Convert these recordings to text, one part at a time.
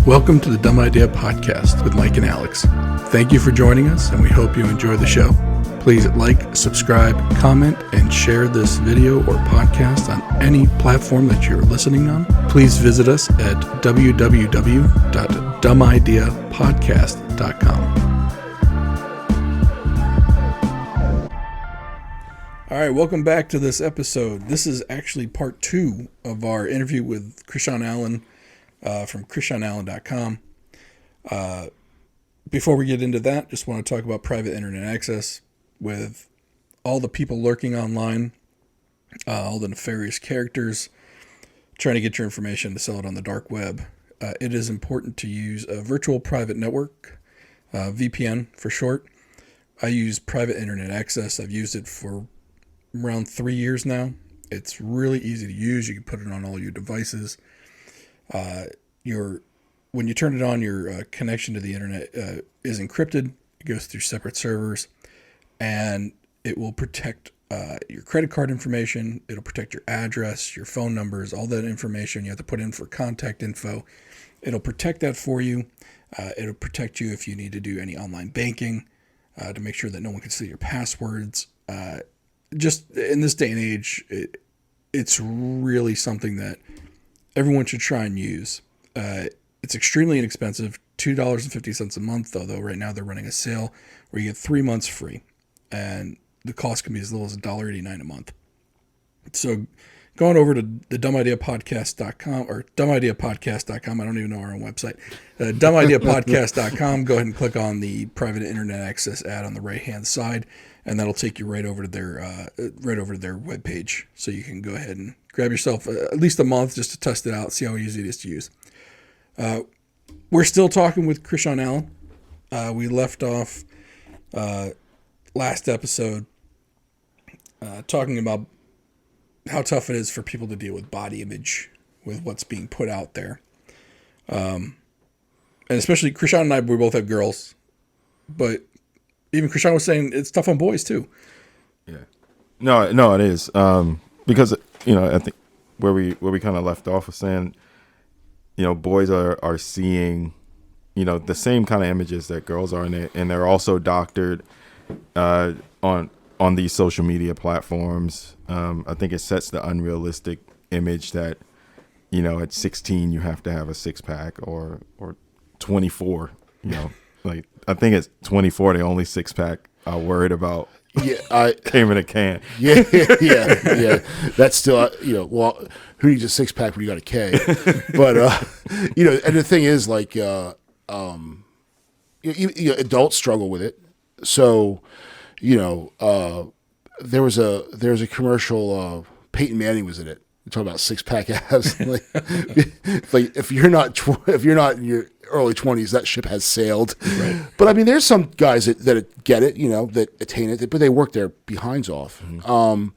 Welcome to the Dumb Idea Podcast with Mike and Alex. Thank you for joining us, and we hope you enjoy the show. Please like, subscribe, comment, and share this video or podcast on any platform that you're listening on. Please visit us at www.dumbideapodcast.com. All right, welcome back to this episode. This is actually part 2 of our interview with Krishon Allen from KrishonAllen.com. Before we get into that, just want to talk about private internet access. With all the people lurking online, all the nefarious characters trying to get your information to sell it on the dark web, it is important to use a virtual private network, VPN for short. I use private internet access. I've used it for around 3 years now. It's really easy to use. You can put it on all your devices. When you turn it on, your connection to the internet is encrypted. It goes through separate servers, and it will protect your credit card information. It'll protect your address, your phone numbers, all that information you have to put in for contact info. It'll protect that for you. It'll protect you if you need to do any online banking to make sure that no one can steal your passwords. Just in this day and age, it's really something that everyone should try and use. It's extremely inexpensive, $2.50 a month, although right now they're running a sale where you get 3 months free, and the cost can be as little as $1.89 a month. So going over to the dumbideapodcast.com or dumbideapodcast.com, I don't even know our own website, dumbideapodcast.com, go ahead and click on the private internet access ad on the right-hand side, and that'll take you right over to their webpage. So you can go ahead and grab yourself at least a month just to test it out, see how easy it is to use. We're still talking with Krishon Allen. We left off last episode talking about how tough it is for people to deal with body image, with what's being put out there. And especially Krishon and I, we both have girls, but even Krishon was saying it's tough on boys too. Yeah, no, it is. Because, I think where we kind of left off was saying, boys are seeing, the same kind of images that girls are, and they're also doctored on these social media platforms. I think it sets the unrealistic image that, at 16 you have to have a 6-pack or 24. Like I think it's 24. The only 6-pack I'm worried about. Yeah, came in a can. Yeah. That's still, well, who needs a 6-pack when you got a K? But and the thing is, like, adults struggle with it. So, there was a commercial. Peyton Manning was in it. We talk about 6-pack abs. like if you're not in your early 20s, that ship has sailed. Right. But I mean, there's some guys that get it, that attain it, but they work their behinds off. Mm-hmm.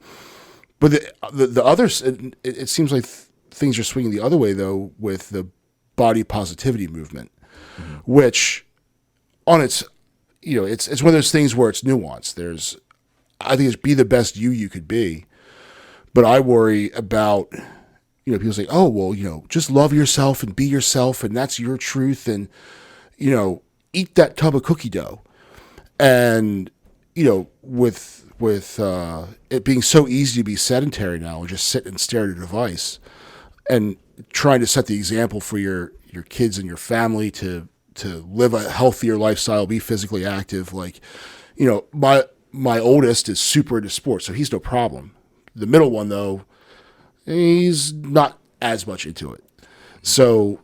But the others, it seems like things are swinging the other way though with the body positivity movement, mm-hmm. which on its, it's one of those things where it's nuanced. I think it's be the best you could be. But I worry about, people say, oh, well, just love yourself and be yourself and that's your truth and, eat that tub of cookie dough. And, with it being so easy to be sedentary now and just sit and stare at a device and trying to set the example for your kids and your family to live a healthier lifestyle, be physically active. Like, my oldest is super into sports, so he's no problem. The middle one, though, he's not as much into it. So,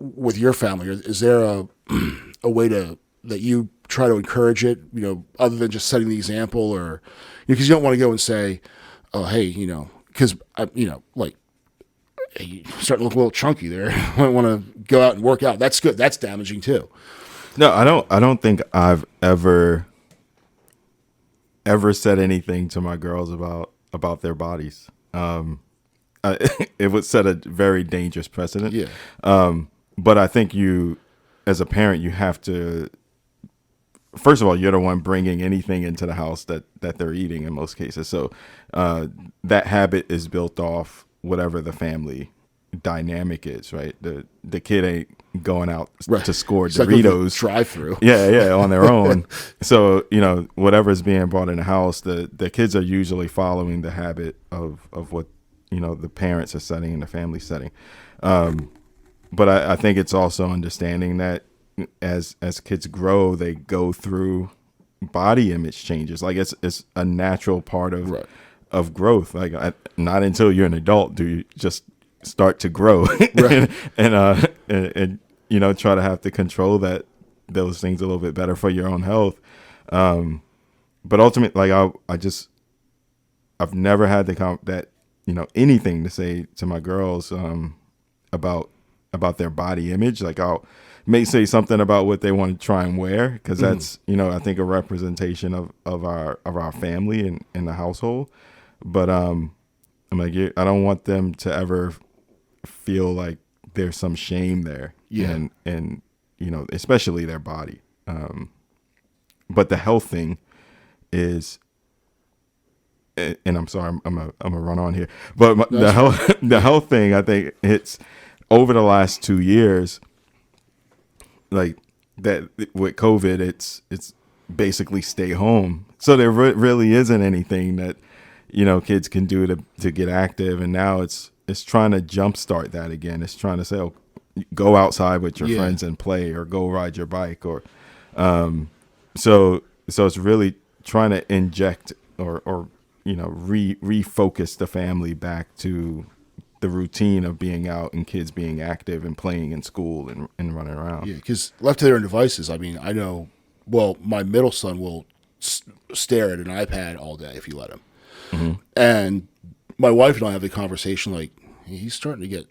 with your family, is there a way that you try to encourage it, other than just setting the example, or because you don't want to go and say, oh, hey, because like, hey, you starting to look a little chunky there. I might want to go out and work out. That's good. That's damaging too. No, I don't think I've ever said anything to my girls about their bodies. It would set a very dangerous precedent. Yeah. But I think you, as a parent, you have to, first of all, you're the one bringing anything into the house that they're eating in most cases. So that habit is built off whatever the family dynamic is, right? The kid ain't going out Right. to score It's like a Doritos drive-through. yeah on their own. So whatever's being brought in the house, the kids are usually following the habit of what the parents are setting in the family setting. But I think it's also understanding that as kids grow, they go through body image changes. Like it's a natural part of Right. of growth. Like not until you're an adult do you just start to grow Right. and try to have to control those things a little bit better for your own health. But ultimately, like I've never had that anything to say to my girls about their body image. Like I'll may say something about what they want to try and wear, because that's I think a representation of our family and in the household. But I'm like, I don't want them to ever feel like there's some shame there. Yeah. And especially their body. But the health thing is, and I'm sorry, I'm a run on here, but the health thing, I think it's over the last 2 years, like that with COVID, it's basically stay home. So there really isn't anything that kids can do to get active, and now it's trying to jumpstart that again. It's trying to say, oh, go outside with your friends and play, or go ride your bike, or so it's really trying to inject or refocus the family back to the routine of being out and kids being active and playing in school and running around. Yeah, because left to their own devices, I mean, I know, well, my middle son will stare at an iPad all day if you let him. Mm-hmm. And my wife and I have a conversation like, he's starting to get,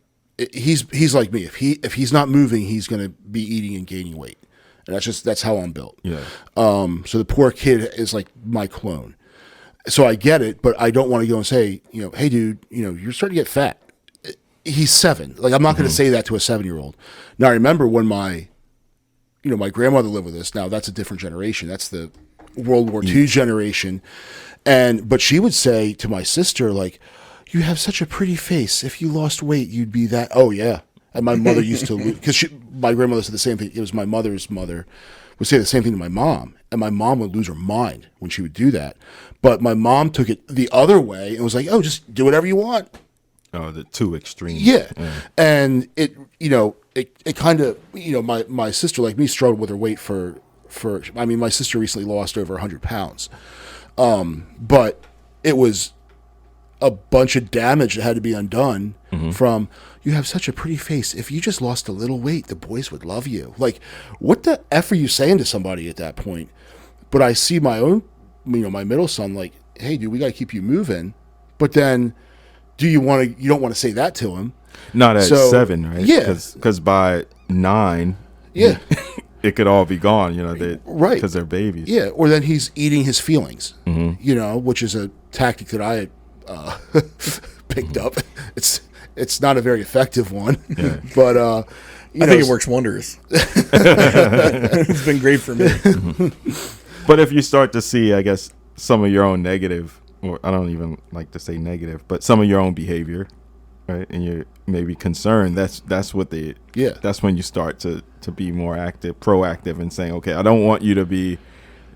he's like me. If he's not moving, he's going to be eating and gaining weight. And that's how I'm built. Yeah. So the poor kid is like my clone. So I get it, but I don't want to go and say, hey dude, you're starting to get fat. He's 7. Like, I'm not going to say that to a 7-year-old. Now, I remember when my grandmother lived with us. Now, that's a different generation. That's the World War II generation. But she would say to my sister, like, you have such a pretty face. If you lost weight, you'd be that. Oh, yeah. And my mother used to, because my grandmother said the same thing. It was my mother's mother would say the same thing to my mom. And my mom would lose her mind when she would do that. But my mom took it the other way and was like, oh, just do whatever you want. Oh, the two extremes. Yeah. And it kind of, my sister, like me, struggled with her weight I mean, my sister recently lost over 100 pounds. But it was a bunch of damage that had to be undone from, you have such a pretty face. If you just lost a little weight, the boys would love you. Like, what the F are you saying to somebody at that point? But I see my own, my middle son, like, hey, dude, we got to keep you moving. But then, you don't want to say that to him. Not at 7, right? Yeah. Because by 9, yeah, it could all be gone, right. Because they're babies. Yeah, or then he's eating his feelings, which is a tactic that I picked up. It's not a very effective one, but I think it works wonders. It's been great for me. But if you start to see, I guess, some of your own negative, or I don't even like to say negative, but some of your own behavior, right, and you're maybe concerned, that's when you start to be more proactive, and saying, okay, I don't want you to be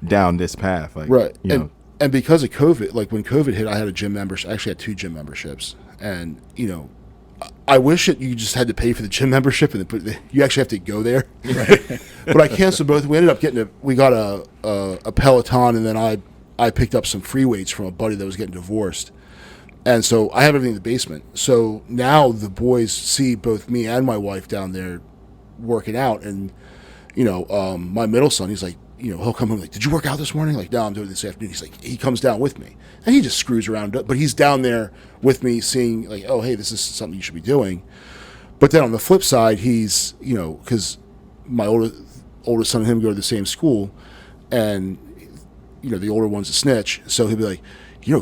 down this path, like, right. And because of COVID, like when COVID hit, I had a gym membership. I actually had 2 gym memberships, and I wish that you just had to pay for the gym membership and you actually have to go there. Right. But I canceled both. We ended up we got a Peloton, and then I picked up some free weights from a buddy that was getting divorced. And so I have everything in the basement. So now the boys see both me and my wife down there working out. And, my middle son, he's like, he'll come home like, did you work out this morning? Like, no, I'm doing it this afternoon. He's like, he comes down with me. And he just screws around. But he's down there with me seeing like, oh, hey, this is something you should be doing. But then on the flip side, he's, because my older son and him go to the same school. And, the older one's a snitch. So he'll be like,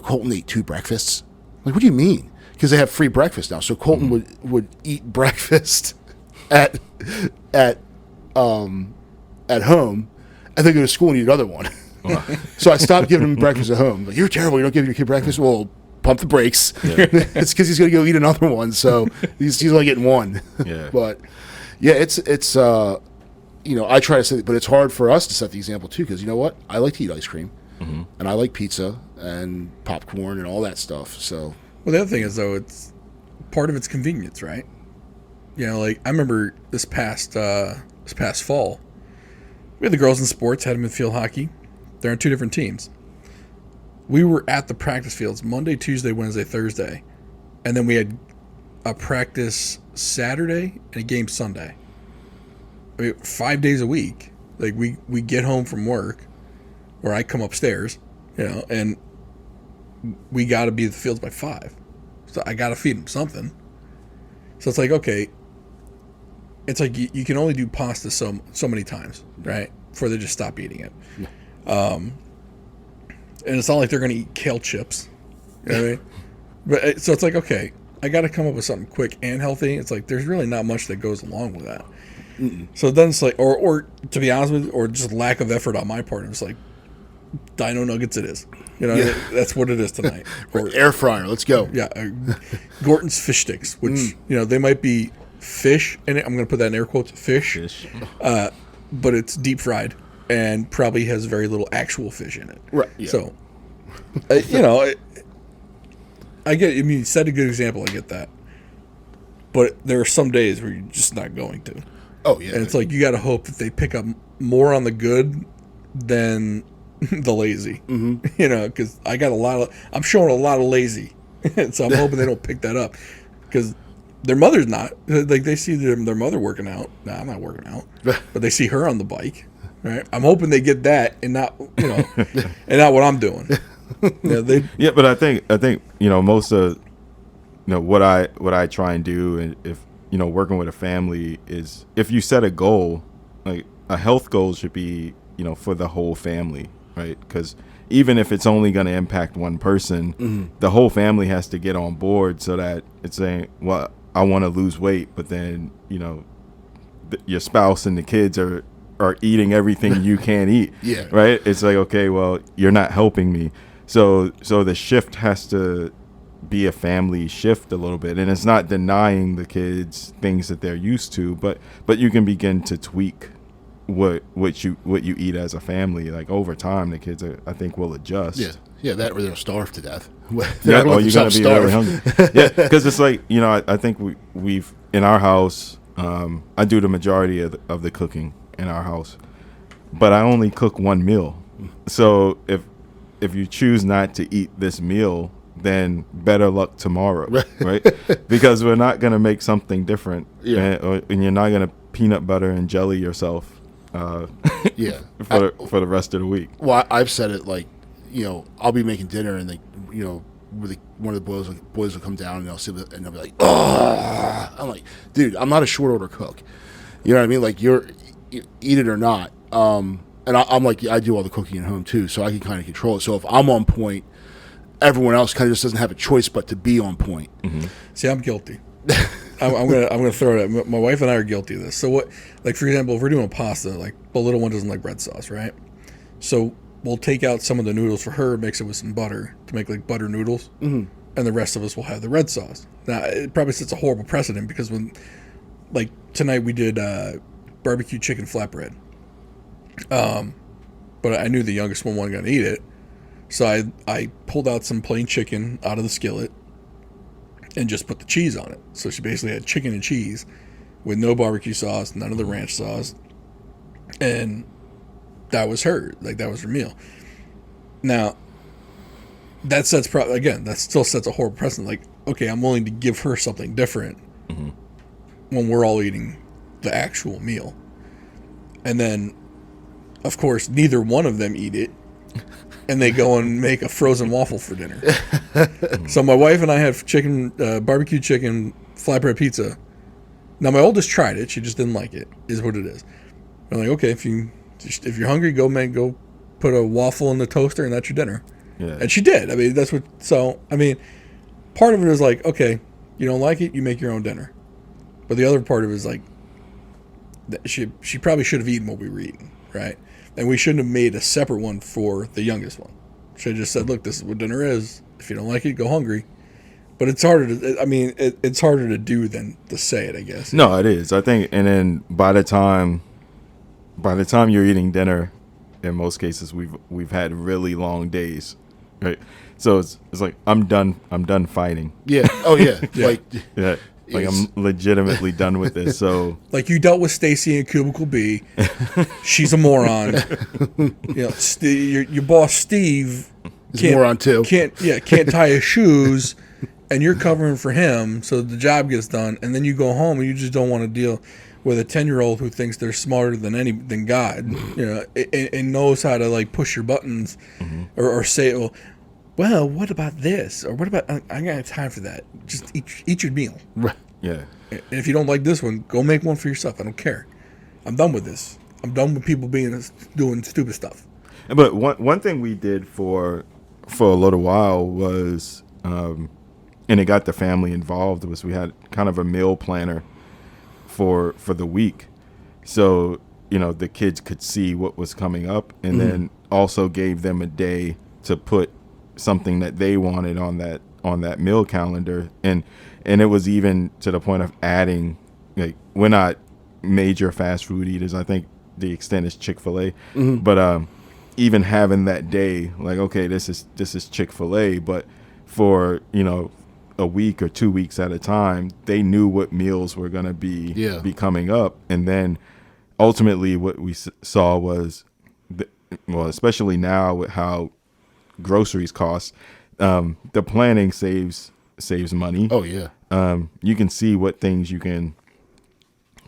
Colton ate 2 breakfasts. I'm like, what do you mean? Because they have free breakfast now. So Colton would eat breakfast at home, and then go to school and eat another one. Wow. So I stopped giving him breakfast at home. Like, you're terrible. You don't give your kid breakfast. Well, pump the brakes. Yeah. It's because he's going to go eat another one, so he's only getting one. Yeah. But yeah, it's I try to say, but it's hard for us to set the example too, because you know what? I like to eat ice cream, and I like pizza and popcorn and all that stuff. So, well, the other thing is though, it's part of its convenience, right? You know, like I remember this past fall, we had the girls in sports, had them in field hockey. They're on 2 different teams. We were at the practice fields Monday, Tuesday, Wednesday, Thursday, and then we had a practice Saturday and a game Sunday. I mean, 5 days a week. Like we get home from work, or I come upstairs, and we got to be at the fields by 5. So I got to feed them something. So it's like, okay, it's like you can only do pasta so many times, right? Before they just stop eating it. Yeah. And it's not like they're going to eat kale chips. You know what I mean? But so it's like, okay, I got to come up with something quick and healthy. It's like there's really not much that goes along with that. Mm-mm. So then it's like, or to be honest with you, or just lack of effort on my part. It's like, Dino Nuggets it is. That's what it is tonight. Or air fryer, let's go. Yeah, Gorton's fish sticks, which they might be fish in it. I'm going to put that in air quotes, fish. But it's deep fried and probably has very little actual fish in it. Right. Yeah. So, I get. I mean, you set a good example. I get that. But there are some days where you're just not going to. Oh yeah. And it's like you got to hope that they pick up more on the good than the lazy. Mm-hmm. Because I'm showing a lot of lazy, so I'm hoping they don't pick that up because their mother's not. Like they see their mother working out. No, I'm not working out, but they see her on the bike. Right. I'm hoping they get that and not and not what I'm doing. Yeah, but I think most of what I try and do, and if working with a family, is if you set a goal, like a health goal should be for the whole family, right? Because even if it's only going to impact one person, the whole family has to get on board so that it's saying, well, I want to lose weight, but then your spouse and the kids are eating everything you can't eat. Yeah. Right. It's like, okay, well, you're not helping me. So the shift has to be a family shift a little bit, and it's not denying the kids things that they're used to, but you can begin to tweak what you eat as a family. Like over time, the kids I think will adjust. Yeah, that or they'll starve to death. Yeah, or you're gonna be really hungry. Yeah, because it's like I think we've in our house. I do the majority of the cooking in our house, but I only cook one meal. So if you choose not to eat this meal, then better luck tomorrow, right? Because we're not going to make something different, and you're not going to peanut butter and jelly yourself for the rest of the week. Well, I've said it like, I'll be making dinner and one of the boys will come down and they'll sit and they'll be like, oh, I'm like, dude, I'm not a short order cook. You know what I mean? Like you eat it or not. And I'm like, I do all the cooking at home too, so I can kind of control it. So if I'm on point, everyone else kind of just doesn't have a choice but to be on point. Mm-hmm. See, I'm guilty. I'm gonna throw it at my wife and I are guilty of this. So what, like for example, if we're doing pasta, like the little one doesn't like red sauce, right? So we'll take out some of the noodles for her, mix it with some butter to make like butter noodles, and the rest of us will have the red sauce. Now it probably sets a horrible precedent because when, like tonight we did barbecue chicken flatbread. But I knew the youngest one wasn't going to eat it. So I pulled out some plain chicken out of the skillet and just put the cheese on it. So she basically had chicken and cheese with no barbecue sauce, none of the ranch sauce. And that was her. Like, that was her meal. Now, that still sets a horrible precedent. Like, okay, I'm willing to give her something different when we're all eating the actual meal. And then, of course, neither one of them eat it, and they go and make a frozen waffle for dinner. So my wife and I had barbecue chicken flatbread pizza. Now my oldest tried it; she just didn't like it. Is what it is. I'm like, okay, if you're hungry, go put a waffle in the toaster, and that's your dinner. Yeah. And she did. I mean, that's what. So I mean, part of it is like, okay, you don't like it, you make your own dinner. But the other part of it is like, she probably should have eaten what we were eating, right? And we shouldn't have made a separate one for the youngest one. Should have just said, look, this is what dinner is. If you don't like it, go hungry. But it's harder to. I mean, it's harder to do than to say it, I guess. No, it is. I think, and then by the time you're eating dinner, in most cases we've had really long days, right? So it's like I'm done fighting. Yeah. Oh yeah. Like Yeah. Like I'm legitimately done with this. So like you dealt with Stacy in Cubicle B. She's a moron. Your boss Steve is a moron too. Can't tie his shoes, and you're covering for him, so the job gets done. And then you go home and you just don't want to deal with a 10-year-old who thinks they're smarter than God, and knows how to like push your buttons, or say, well, what about this? Or what about, I ain't got time for that. Just eat your meal. Right. yeah. And if you don't like this one, go make one for yourself. I don't care. I'm done with this. I'm done with people doing stupid stuff. But one thing we did for a little while was, and it got the family involved, was we had kind of a meal planner for the week. So, the kids could see what was coming up, and then also gave them a day to put something that they wanted on that meal calendar, and it was even to the point of adding, like, we're not major fast food eaters. I think the extent is Chick-fil-A, but even having that day, like, okay, this is Chick-fil-A, but for a week or 2 weeks at a time, they knew what meals were going to be coming up, and then ultimately what we saw was, especially now with how groceries cost, the planning saves money. Oh yeah. You can see what things you can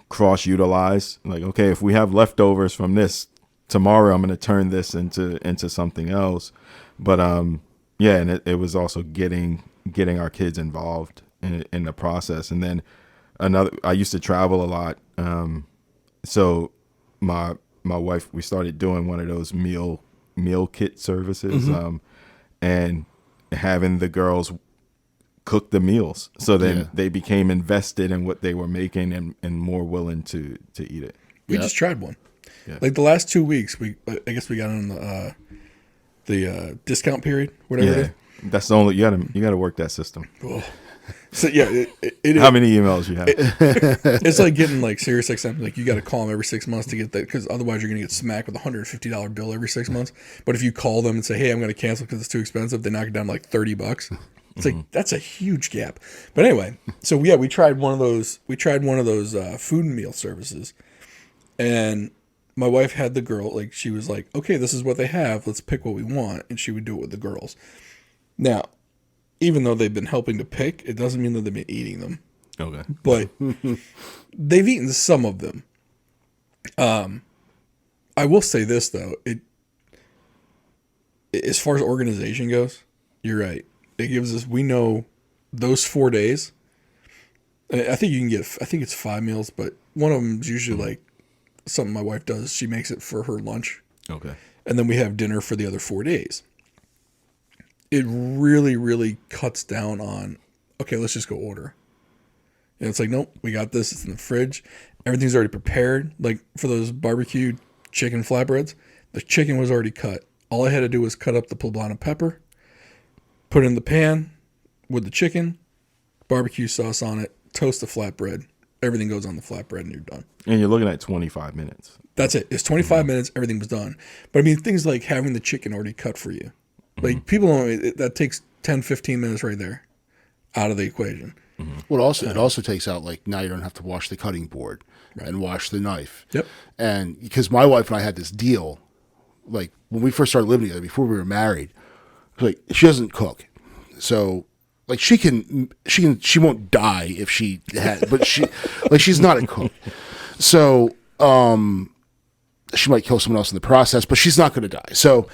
cross utilize. Like, okay, if we have leftovers from this, tomorrow I'm going to turn this into something else. But and it was also getting our kids involved in the process. And then I used to travel a lot, so my wife, we started doing one of those meal kit services, and having the girls cook the meals, so then they became invested in what they were making and more willing to eat it. We just tried one. Like the last 2 weeks, I guess we got on the discount period, whatever it is. That's the only, you gotta work that system. Oh. So yeah, how many emails you have? It's like getting like Sirius XM. Like you got to call them every 6 months to get that, because otherwise you're gonna get smacked with a $150 bill every 6 months. But if you call them and say, "Hey, I'm gonna cancel because it's too expensive," they knock it down to like $30. It's like that's a huge gap. But anyway, so we tried one of those. We tried one of those food and meal services, and my wife had the girl, like, she was like, "Okay, this is what they have. Let's pick what we want," and she would do it with the girls. Now, even though they've been helping to pick, it doesn't mean that they've been eating them. Okay. But they've eaten some of them. I will say this, though. As far as organization goes, you're right. It gives us, we know those 4 days. I think you can get, I think it's 5 meals, but one of them is usually like something my wife does. She makes it for her lunch. Okay. And then we have dinner for the other 4 days. It really, really cuts down on, okay, let's just go order. And it's like, nope, we got this. It's in the fridge. Everything's already prepared. Like for those barbecue chicken flatbreads, the chicken was already cut. All I had to do was cut up the poblano pepper, put it in the pan with the chicken, barbecue sauce on it, toast the flatbread. Everything goes on the flatbread and you're done. And you're looking at 25 minutes. That's it. It's 25 minutes. Everything was done. But I mean, things like having the chicken already cut for you. Like people don't, that takes 10, 15 minutes right there out of the equation. Well, it also takes out, like, now you don't have to wash the cutting board and wash the knife. Yep. And because my wife and I had this deal, like when we first started living together, before we were married, like she doesn't cook. So like she won't die if she had, but she's not a cook. So, she might kill someone else in the process, but she's not going to die. So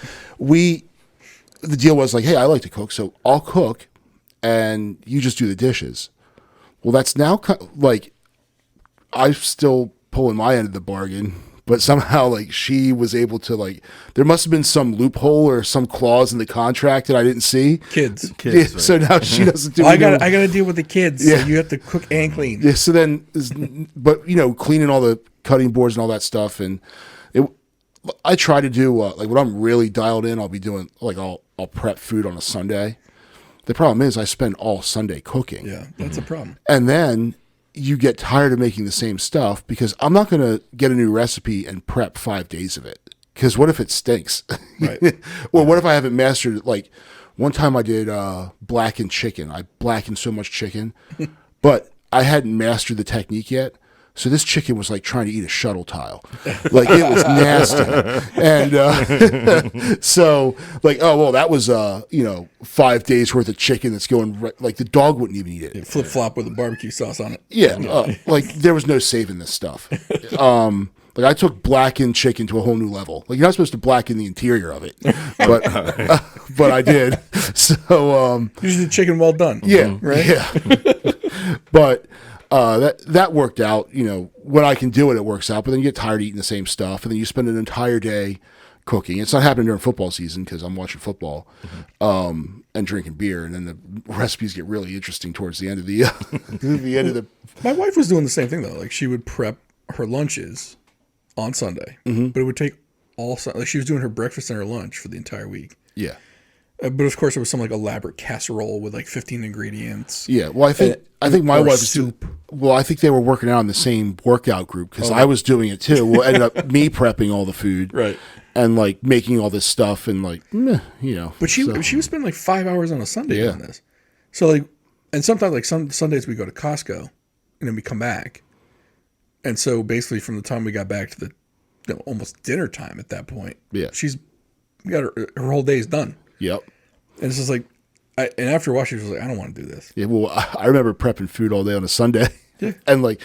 the deal was like, hey, I like to cook, so I'll cook and you just do the dishes. Well, that's now like I'm still pulling my end of the bargain, but somehow like she was able to, like, there must have been some loophole or some clause in the contract that I didn't see. Kids. Yeah, Right. so now she doesn't do. I got to deal with the kids. Yeah. So you have to cook and clean. Yeah. So then, but cleaning all the cutting boards and all that stuff, and I try to do like when I'm really dialed in, I'll be doing like I'll prep food on a Sunday, The problem is I spend all Sunday cooking. Yeah, that's a problem. And then you get tired of making the same stuff because I'm not going to get a new recipe and prep 5 days of it. Because what if it stinks? Right. Or what if I haven't mastered it? Like one time I did blackened chicken. I blackened so much chicken, but I hadn't mastered the technique yet. So this chicken was like trying to eat a shuttle tile. Like it was nasty. And so like, oh, well, that was, 5 days worth of chicken that's going right, like the dog wouldn't even eat it. Flip flop with a barbecue sauce on it. Yeah. Like there was no saving this stuff. Like I took blackened chicken to a whole new level. Like you're not supposed to blacken the interior of it, but I did. So usually the chicken well done. yeah, right. Yeah. But that worked out. When I can do it, it works out. But then you get tired of eating the same stuff, and then you spend an entire day cooking. It's not happening during football season because I'm watching football and drinking beer, and then the recipes get really interesting towards the end of the end of the. My wife was doing the same thing though. Like she would prep her lunches on Sunday, but it would take all Sunday. Like she was doing her breakfast and her lunch for the entire week. Yeah. But of course, it was some like elaborate casserole with like 15 ingredients. Yeah. Well, I think my or wife soup. Well, I think they were working out in the same workout group because I was doing it too. Well, ended up me prepping all the food, Right. and like making all this stuff and like, But she would spend like 5 hours on a Sunday doing this. So like, and sometimes like some Sundays we go to Costco, and then we come back, and so basically from the time we got back to the almost dinner time at that point, she's got her whole day is done. Yep. And it's just like, and after a while she was like, I don't want to do this. Yeah. Well, I remember prepping food all day on a Sunday, Yeah. and like,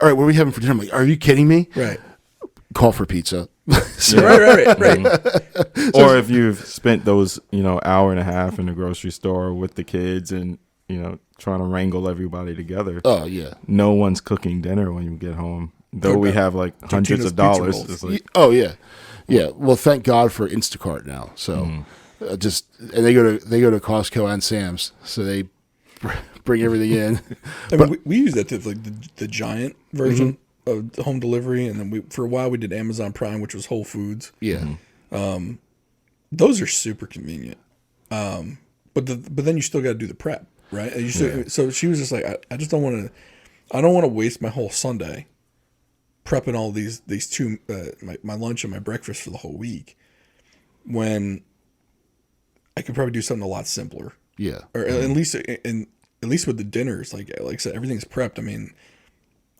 all right, what are we having for dinner? I'm like, are you kidding me? Right. Call for pizza. Right. Or if you've spent those, hour and a half in the grocery store with the kids and, trying to wrangle everybody together. Oh yeah. No one's cooking dinner when you get home. Though we have like hundreds of dollars. It's like, Oh yeah. Yeah. Well, thank God for Instacart now. So and they go to Costco and Sam's, so they bring everything in. I mean, we use that to like the giant version of home delivery, and then for a while we did Amazon Prime, which was Whole Foods. Yeah. Those are super convenient. But then you still got to do the prep, right? And so she was just like, I just don't want to waste my whole Sunday prepping all these two my lunch and my breakfast for the whole week when I could probably do something a lot simpler. Yeah. Or at least with the dinners, like I said, everything's prepped. I mean,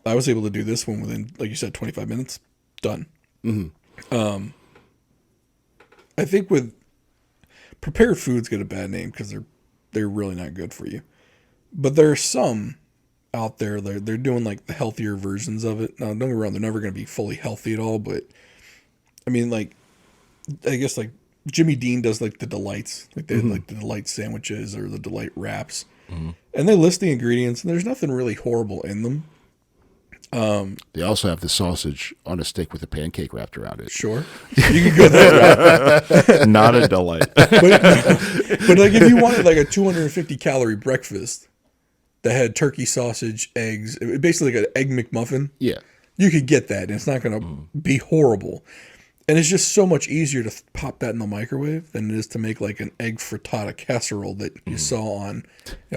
I was able to do this one within, like you said, 25 minutes, done. I think with prepared foods get a bad name because they're really not good for you. But there are some out there they're doing like the healthier versions of it. Now, don't get me wrong, they're never going to be fully healthy at all. But I mean, like I guess like Jimmy Dean does like the delights, like they like the delight sandwiches or the delight wraps, and they list the ingredients, and there's nothing really horrible in them. They also have the sausage on a stick with a pancake wrapped around it. Sure, you can go that route. not a delight. But like if you wanted like a 250 calorie breakfast that had turkey, sausage, eggs, basically like an egg McMuffin, Yeah. you could get that, and it's not going to be horrible. And it's just so much easier to pop that in the microwave than it is to make like an egg frittata casserole that you saw on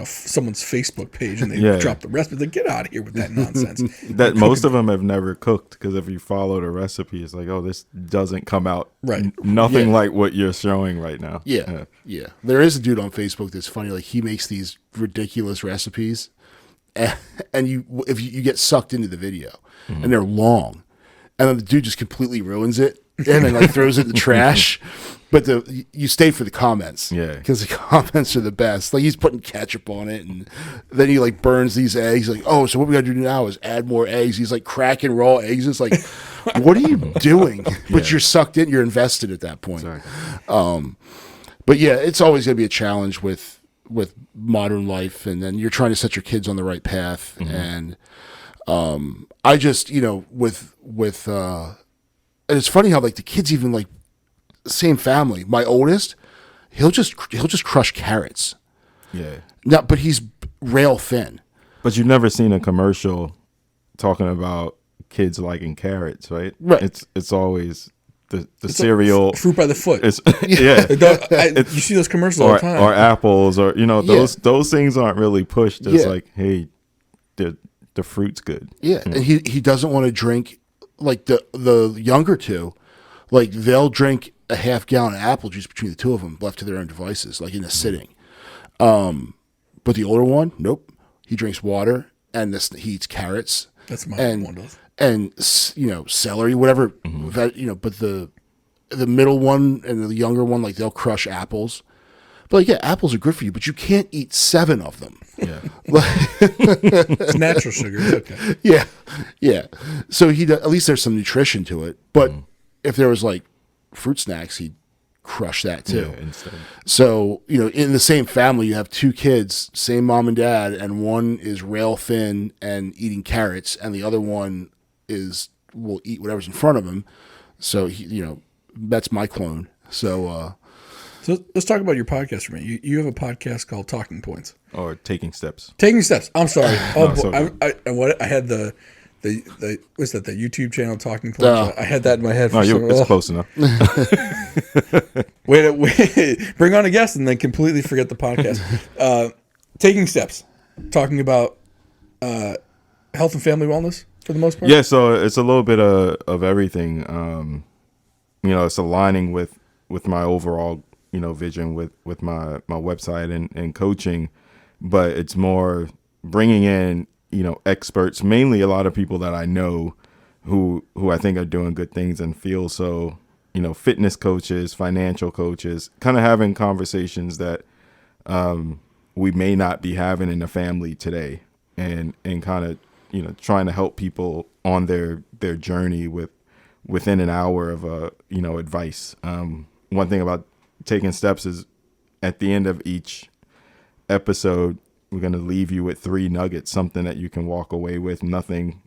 someone's Facebook page and they dropped the recipe. Like, get out of here with that nonsense. That most of them have never cooked because if you follow the recipe, it's like, oh, this doesn't come out nothing like what you're showing right now. Yeah. There is a dude on Facebook that's funny. Like he makes these ridiculous recipes, and if you get sucked into the video, and they're long, and then the dude just completely ruins it. And then like throws it in the trash, but you stay for the comments, because the comments are the best. Like he's putting ketchup on it, and then he like burns these eggs. Like, oh, so what we got to do now is add more eggs. He's like cracking raw eggs. It's like, what are you doing? But you're sucked in. You're invested at that point. But yeah, it's always going to be a challenge with modern life, and then you're trying to set your kids on the right path. And I just with and it's funny how like the kids even like same family. My oldest, he'll just crush carrots. Yeah. No, but he's rail thin. But you've never seen a commercial talking about kids liking carrots, right? Right. It's always the cereal. Fruit by the foot. It's, yeah. You see those commercials all the time. Or apples, or those things aren't really pushed as like, hey, the fruit's good. Yeah, and he doesn't want to drink like the younger two, like they'll drink a half gallon of apple juice between the two of them, left to their own devices, like in a sitting. But the older one, nope, he drinks water and he eats carrots. That's my one does. And celery, whatever. But the middle one and the younger one, like they'll crush apples. But like, yeah, apples are good for you, but you can't eat 7 of them. Yeah, it's natural sugar. It's okay. Yeah. So at least there's some nutrition to it. But if there was like fruit snacks, he'd crush that too. Yeah, instead. So in the same family, you have 2 kids, same mom and dad, and one is rail thin and eating carrots, and the other one will eat whatever's in front of him. So that's my clone. So let's talk about your podcast for a minute. You have a podcast called Talking Points. Or Taking Steps. Taking Steps. I'm sorry. Boy, I had the what's that? The YouTube channel Talking Points. I had that in my head. It's close enough. Wait. Bring on a guest and then completely forget the podcast. Taking Steps. Talking about health and family wellness for the most part. Yeah. So it's a little bit of everything. It's aligning with my overall vision with my website and coaching, but it's more bringing in experts, mainly a lot of people that I know who I think are doing good things and feel so, fitness coaches, financial coaches, kind of having conversations that we may not be having in the family today, and kind of trying to help people on their journey within an hour of advice. One thing about Taking Steps is at the end of each episode, we're going to leave you with 3 nuggets, something that you can walk away with, nothing,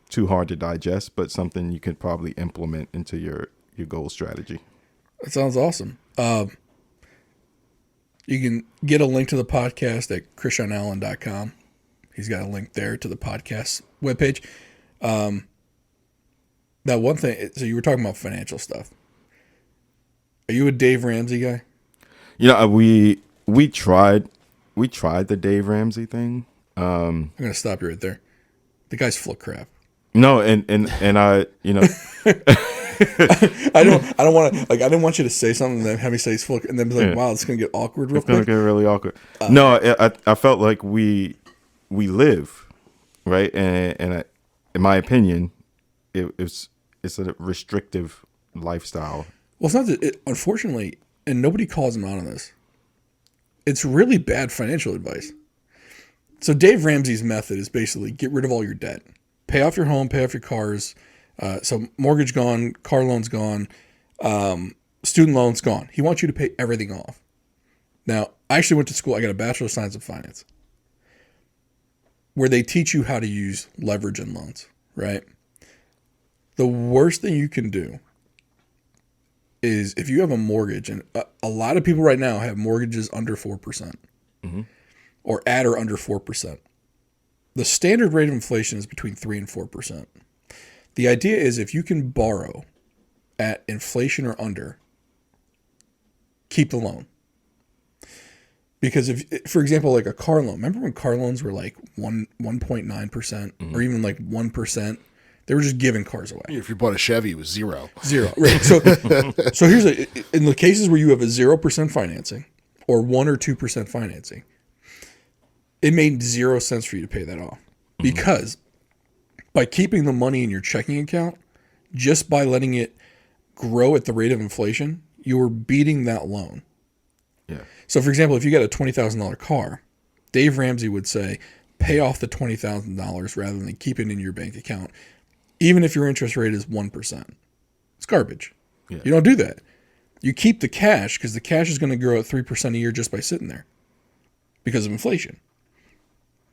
too hard to digest, but something you could probably implement into your goal strategy. That sounds awesome. You can get a link to the podcast at KrishonAllen.com. He's got a link there to the podcast webpage. That one thing, so you were talking about financial stuff. Are you a Dave Ramsey guy? We tried the Dave Ramsey thing. I'm gonna stop you right there. The guy's full of crap. No, and I I don't want to, like, I didn't want you to say something and then have me say he's full and then be like, wow, it's gonna get awkward real quick. It's gonna get really awkward. No, I felt like we live, right, and in my opinion, it's a restrictive lifestyle. Well, it's not that, unfortunately, and nobody calls him out on this, it's really bad financial advice. So Dave Ramsey's method is basically get rid of all your debt. Pay off your home, pay off your cars. So mortgage gone, car loans gone, student loans gone. He wants you to pay everything off. Now, I actually went to school. I got a Bachelor of Science in Finance, where they teach you how to use leverage in loans, right? The worst thing you can do is if you have a mortgage, and a lot of people right now have mortgages under 4%, or at or under 4%. The standard rate of inflation is between 3 and 4%. The idea is if you can borrow at inflation or under, keep the loan. Because if, for example, like a car loan, remember when car loans were like 1.9% or even like 1%? They were just giving cars away. If you bought a Chevy, it was 0. Right. So here's in the cases where you have a 0% financing or 1 or 2% financing, it made 0 sense for you to pay that off, because by keeping the money in your checking account, just by letting it grow at the rate of inflation, you're beating that loan. Yeah. So, for example, if you got a $20,000 car, Dave Ramsey would say, pay off the $20,000 rather than keep it in your bank account, even if your interest rate is 1%. It's garbage. Yeah. You don't do that. You keep the cash because the cash is going to grow at 3% a year just by sitting there because of inflation.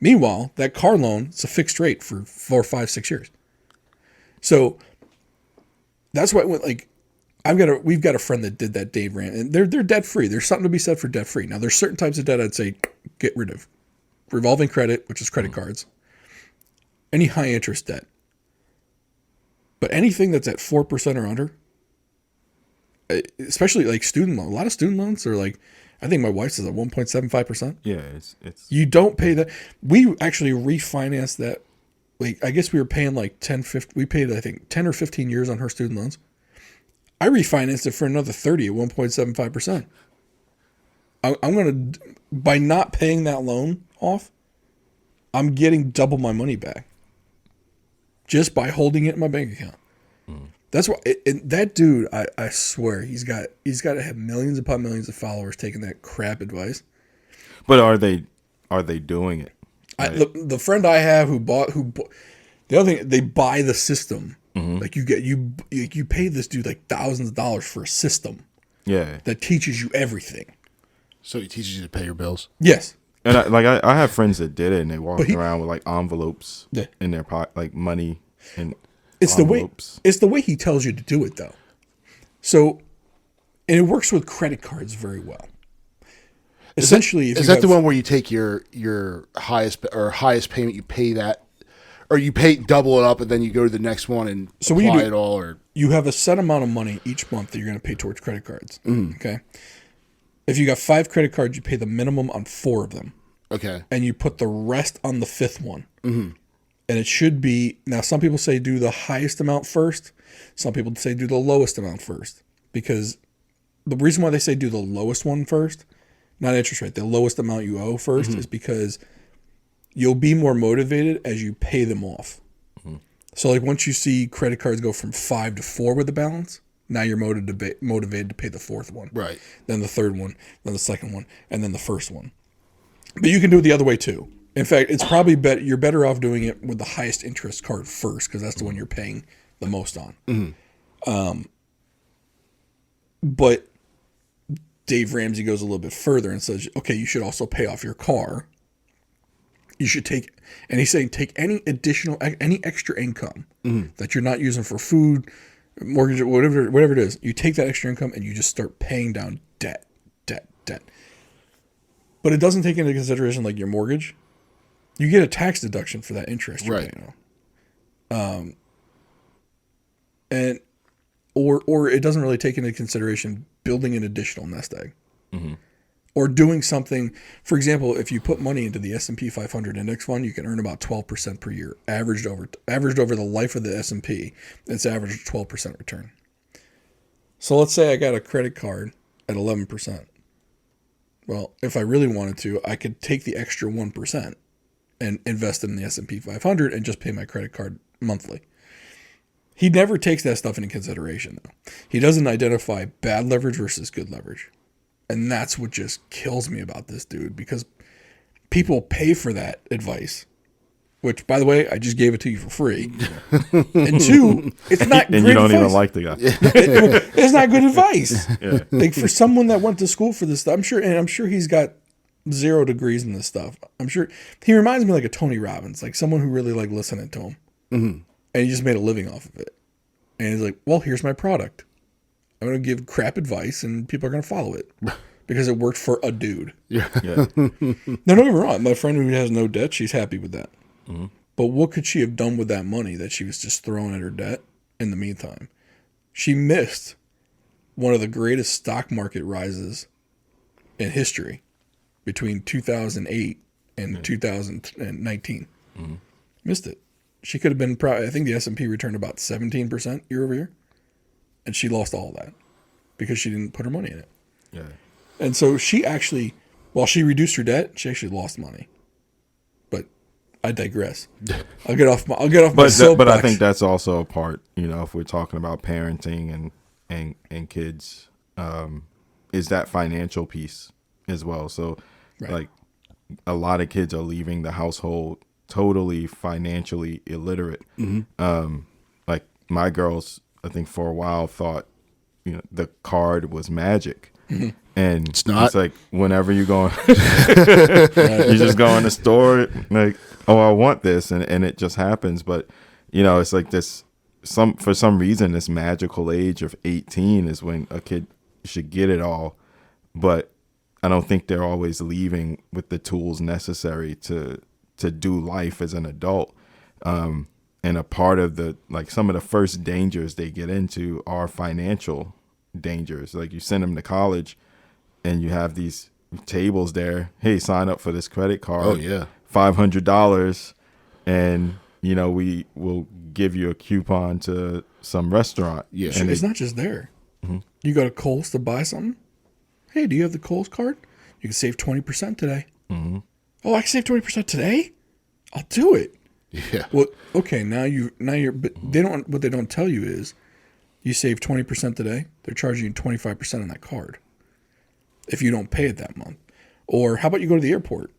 Meanwhile, that car loan, it's a fixed rate for 4, 5, 6 years. So that's why, we've got a friend that did that, Dave Ramsey, and they're debt free. There's something to be said for debt free. Now, there's certain types of debt I'd say get rid of: revolving credit, which is credit cards, any high interest debt. But anything that's at 4% or under, especially like student loan. A lot of student loans are like, I think my wife's is at 1.75%. Yeah, it's You don't pay that. We actually refinanced that. Like, I guess we were paying like 15, we paid, I think, 10 or 15 years on her student loans. I refinanced it for another 30 at 1.75%. I'm going to, by not paying that loan off, I'm getting double my money back just by holding it in my bank account. That's why that dude, I swear, he's got to have millions upon millions of followers taking that crap advice. But are they doing it? The friend I have who bought the other thing, they buy the system. Like you pay this dude like thousands of dollars for a system. Yeah. That teaches you everything. So he teaches you to pay your bills. Yes. And I have friends that did it, and they walked around with like envelopes in their pocket, like money and envelopes. It's the way he tells you to do it, though. So, and it works with credit cards very well. Essentially, is that the one where you take your highest payment, you pay that, or you pay double it up, and then you go to the next one and apply it all? Or you have a set amount of money each month that you're going to pay towards credit cards. Okay. If you got 5 credit cards, you pay the minimum on 4 of them. Okay. And you put the rest on the 5th one. And it should be, now some people say do the highest amount first. Some people say do the lowest amount first. Because the reason why they say do the lowest one first, not interest rate, the lowest amount you owe first is because you'll be more motivated as you pay them off. So like once you see credit cards go from 5 to 4 with the balance, now you're motivated to pay the 4th one. Right. Then the 3rd one, then the 2nd one, and then the 1st one. But you can do it the other way too. In fact, it's probably better. You're better off doing it with the highest interest card first because that's the one you're paying the most on. But Dave Ramsey goes a little bit further and says, okay, you should also pay off your car. You should take, and he's saying take any extra income that you're not using for food, mortgage, whatever it is. You take that extra income and you just start paying down debt. But it doesn't take into consideration like your mortgage. You get a tax deduction for that interest you're paying on. And or it doesn't really take into consideration building an additional nest egg. Or doing something, for example, if you put money into the S&P 500 index fund, you can earn about 12% per year, averaged over the life of the S&P. It's averaged 12% return. So let's say I got a credit card at 11%. Well, if I really wanted to, I could take the extra 1% and invest it in the S&P 500 and just pay my credit card monthly. He never takes that stuff into consideration, though. He doesn't identify bad leverage versus good leverage. And that's what just kills me about this dude, because people pay for that advice, which, by the way, I just gave it to you for free. And 2, it's not and great you don't advice. even like the guy. It's not good advice. Yeah. Like for someone that went to school for this stuff, I'm sure he's got 0 degrees in this stuff. I'm sure he reminds me like a Tony Robbins, like someone who really liked listening to him. And he just made a living off of it. And he's like, well, here's my product. I'm going to give crap advice and people are going to follow it because it worked for a dude. Yeah. Now, don't get me wrong. My friend who has no debt, she's happy with that. But what could she have done with that money that she was just throwing at her debt in the meantime? She missed one of the greatest stock market rises in history between 2008 and 2019. Missed it. She could have been I think the S&P returned about 17% year over year. And she lost all that because she didn't put her money in it. Yeah. And so she actually, while she reduced her debt, she actually lost money. But I digress. I'll get off my soapbox. But I think that's also a part, if we're talking about parenting and kids, is that financial piece as well. So like a lot of kids are leaving the household totally financially illiterate. Like my girls, I think for a while thought, the card was magic. And it's not. It's like whenever you go, you just go in the store, like, oh, I want this, and it just happens. But it's like this. For some reason, this magical age of 18 is when a kid should get it all. But I don't think they're always leaving with the tools necessary to do life as an adult. And a part of some of the first dangers they get into are financial dangerous. Like you send them to college, and you have these tables there. Hey, sign up for this credit card. Oh yeah, $500, and we will give you a coupon to some restaurant. Yeah. And it's not just there. You go to Kohl's to buy something. Hey, do you have the Kohl's card? You can save 20% today. Oh, I can save 20% today? I'll do it. yeah. Well, okay, now you're but they don't what they don't tell you is you save 20% today, they're charging you 25% on that card if you don't pay it that month. Or how about you go to the airport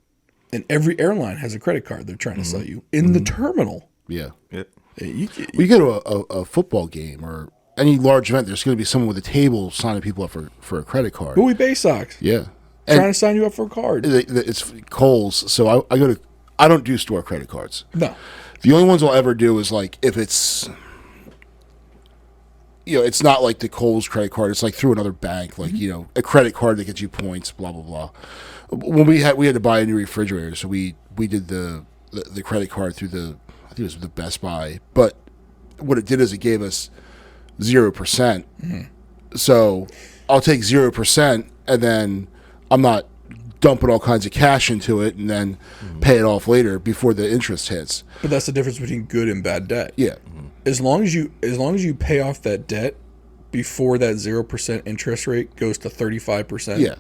and every airline has a credit card they're trying to sell you in the terminal. Yeah. Yep. You We go to a football game or any large event. There's going to be someone with a table signing people up for a credit card. Bowie Bay Sox Yeah. trying to sign you up for a card. It's Kohl's, so I go to. I don't do store credit cards. No. The only ones I'll ever do is like if it's, it's not like the Kohl's credit card. It's like through another bank, like a credit card that gets you points, blah blah blah. When we had to buy a new refrigerator, so we did the credit card through I think it was the Best Buy. But what it did is it gave us 0%. So I'll take 0%, and then I'm not dumping all kinds of cash into it and then pay it off later before the interest hits. But that's the difference between good and bad debt. Yeah. As long as you pay off that debt before that 0% interest rate goes to 35%, Yeah.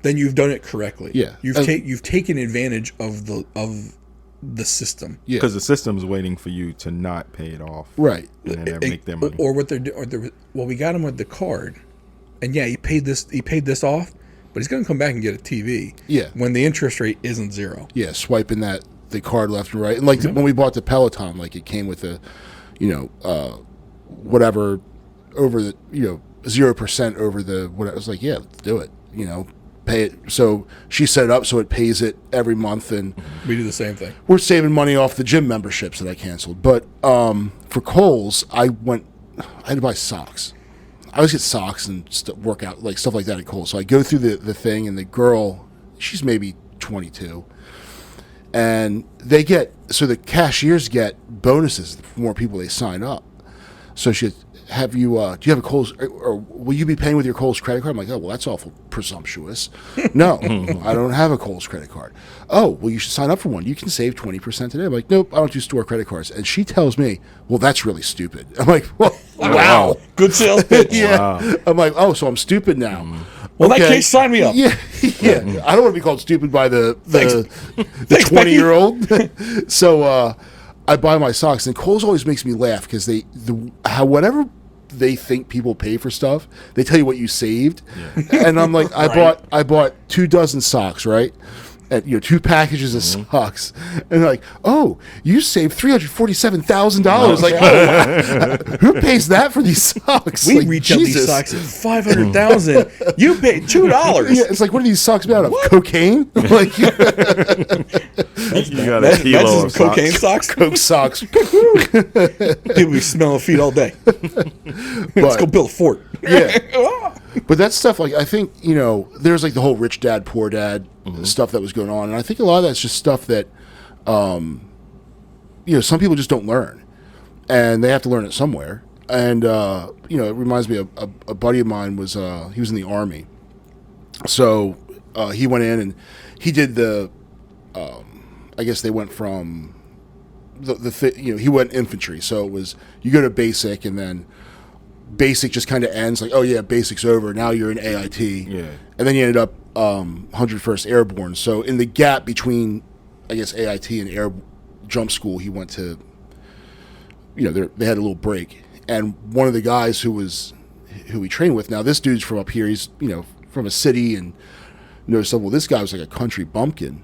then you've done it correctly. Yeah. You've taken advantage of the system. Yeah. Because the system's waiting for you to not pay it off. Right. And then make their money. Or what they're doing. Well, we got him with the card, and yeah, he paid this off, but he's going to come back and get a TV. Yeah. When the interest rate isn't 0. Yeah, swiping the card left and right. And like when we bought the Peloton, like it came with a, whatever over the, 0% over the, what I was like, yeah, let's do it, pay it. So she set it up so it pays it every month, and We do the same thing. we're saving money off the gym memberships that I canceled. But for Kohl's, I had to buy socks. I always get socks and workout, like stuff like that at Kohl's. So I go through the thing, and the girl, she's maybe 22, and the cashiers get bonuses the more people they sign up. So she do you have a Kohl's, or will you be paying with your Kohl's credit card? I'm like, oh, well, that's awful presumptuous. No, I don't have a Kohl's credit card. Oh, well, you should sign up for one. You can save 20% today. I'm like, nope, I don't do store credit cards. And she tells me, well, that's really stupid. I'm like, well, wow. Good sales pitch. Yeah. Wow. I'm like, oh, so I'm stupid now. Well, in that case, sign me up. Yeah, yeah. I don't want to be called stupid by the Thanks, 20-year-old. So I buy my socks, and Kohl's always makes me laugh because whatever they think people pay for stuff, they tell you what you saved, and I'm like, I bought 24 socks, right? And 2 packages of socks, and they're like, "Oh, you saved $347,000." Like, oh, who pays that for these socks? We Like, retail these Jesus. socks at $500,000. You paid $2. Yeah, it's like, what are these socks made out of? Cocaine? Like, You got a That's kilo some of socks. cocaine socks. Coke socks. People be smelling feet all day. Let's go build a fort. Yeah. But that stuff, like, I think, there's like the whole rich dad, poor dad stuff that was going on. And I think a lot of that's just stuff that, some people just don't learn. And they have to learn it somewhere. And, it reminds me of a buddy of mine he was in the Army. So he went in and he did I guess they went from he went infantry. So it was, you go to basic, and then basic just kind of ends like, oh yeah, basic's over. Now you're in AIT. Yeah. And then you ended up 101st Airborne. So in the gap between, I guess, AIT and Air Jump School, he went to, they had a little break. And one of the guys who he trained with, now this dude's from up here, he's, from a city, and noticed, well, this guy was like a country bumpkin.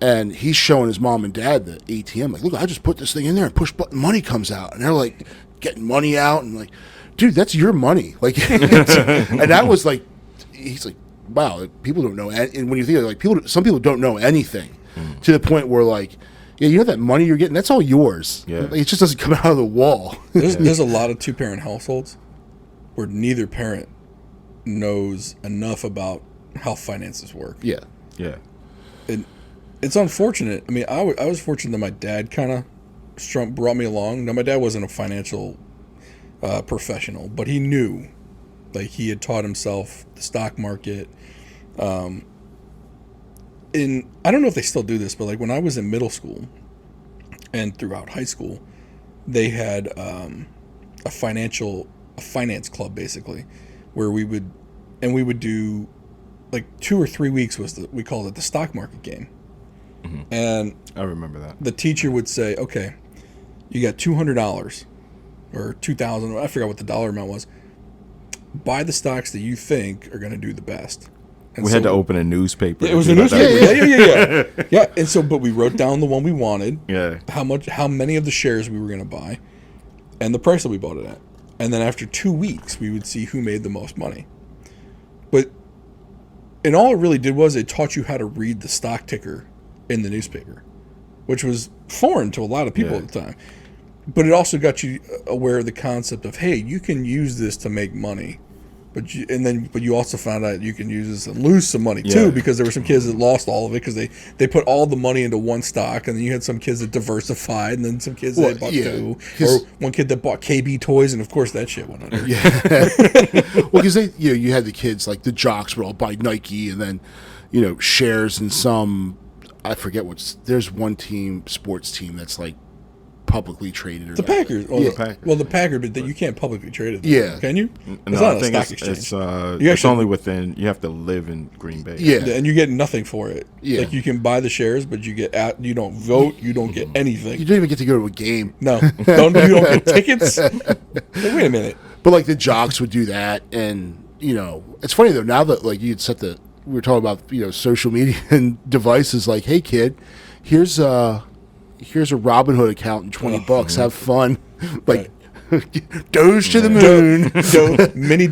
And he's showing his mom and dad the ATM. Like, look, I just put this thing in there and push button, money comes out. And they're like getting money out, and like, dude, that's your money. Like, and that was like, he's like, wow, people don't know. And when you think of it, like, some people don't know anything to the point where, like, yeah, that money you're getting, that's all yours. Yeah. Like, it just doesn't come out of the wall. There's a lot of 2-parent households where neither parent knows enough about how finances work. Yeah. Yeah. And it's unfortunate. I mean, I was fortunate that my dad kind of brought me along. Now, my dad wasn't a financial professional, but he knew Like he had taught himself the stock market. In I don't know if they still do this, but like when I was in middle school and throughout high school, they had a finance club basically, where we would do like 2 or 3 weeks we called it the stock market game. And I remember that. the teacher would say, okay, you got $200 or 2,000, I forgot what the dollar amount was. Buy the stocks that you think are going to do the best. And We had to open a newspaper. It was to a do that. newspaper. Yeah. Yeah. And so, but we wrote down the one we wanted, Yeah. how many of the shares we were going to buy, and the price that we bought it at. And then after 2 weeks, we would see who made the most money. But, and all it really did was it taught you how to read the stock ticker in the newspaper, which was foreign to a lot of people at the time. But it also got you aware of the concept of, hey, you can use this to make money. But you also found out you can use this and lose some money too, because there were some kids that lost all of it because they put all the money into one stock, and then you had some kids that diversified, and then some kids that bought two, or one kid that bought KB toys, and of course that shit went under. Well, because you had the kids like the jocks would all buy Nike, and then shares in some, I forget there's one sports team that's like publicly traded or The Packers. Well, Yeah. the Packers, but you can't publicly trade it. Yeah. Can you? No, It's not I a think stock it's exchange. it's only within. You have to live in Green Bay. Yeah. And you get nothing for it. Yeah. Like you can buy the shares, but you don't vote, you don't get anything. You don't even get to go to a game. No, you don't get tickets. Like, wait a minute. But like the jocks would do that, and it's funny though. Now that like we were talking about social media and devices. Like, hey kid, here's a Robinhood account and $20. Have fun. Like, Doge to the moon.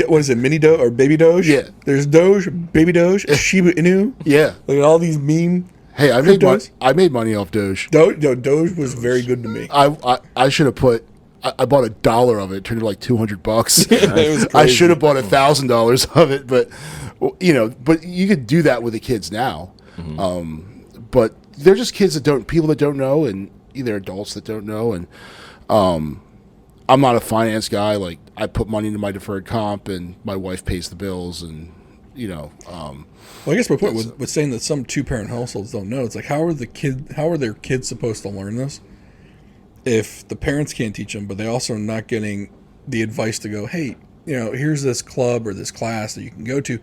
What is it? Mini Doge or Baby Doge? Yeah. There's Doge, Baby Doge, Shiba Inu. Yeah. Look at all these meme. Hey, I made money off Doge. Doge was very good to me. I should have put. I bought $1 of it. It turned into like $200. It was I crazy. should have bought $1,000 of it, but but you could do that with the kids now. But they're just people that don't know, and either adults that don't know. And I'm not a finance guy. Like, I put money into my deferred comp, and my wife pays the bills, and Well, I guess my point was saying that some two-parent households don't know. It's like, how are their kids supposed to learn this if the parents can't teach them, but they also are not getting the advice to go, hey, here's this club or this class that you can go to,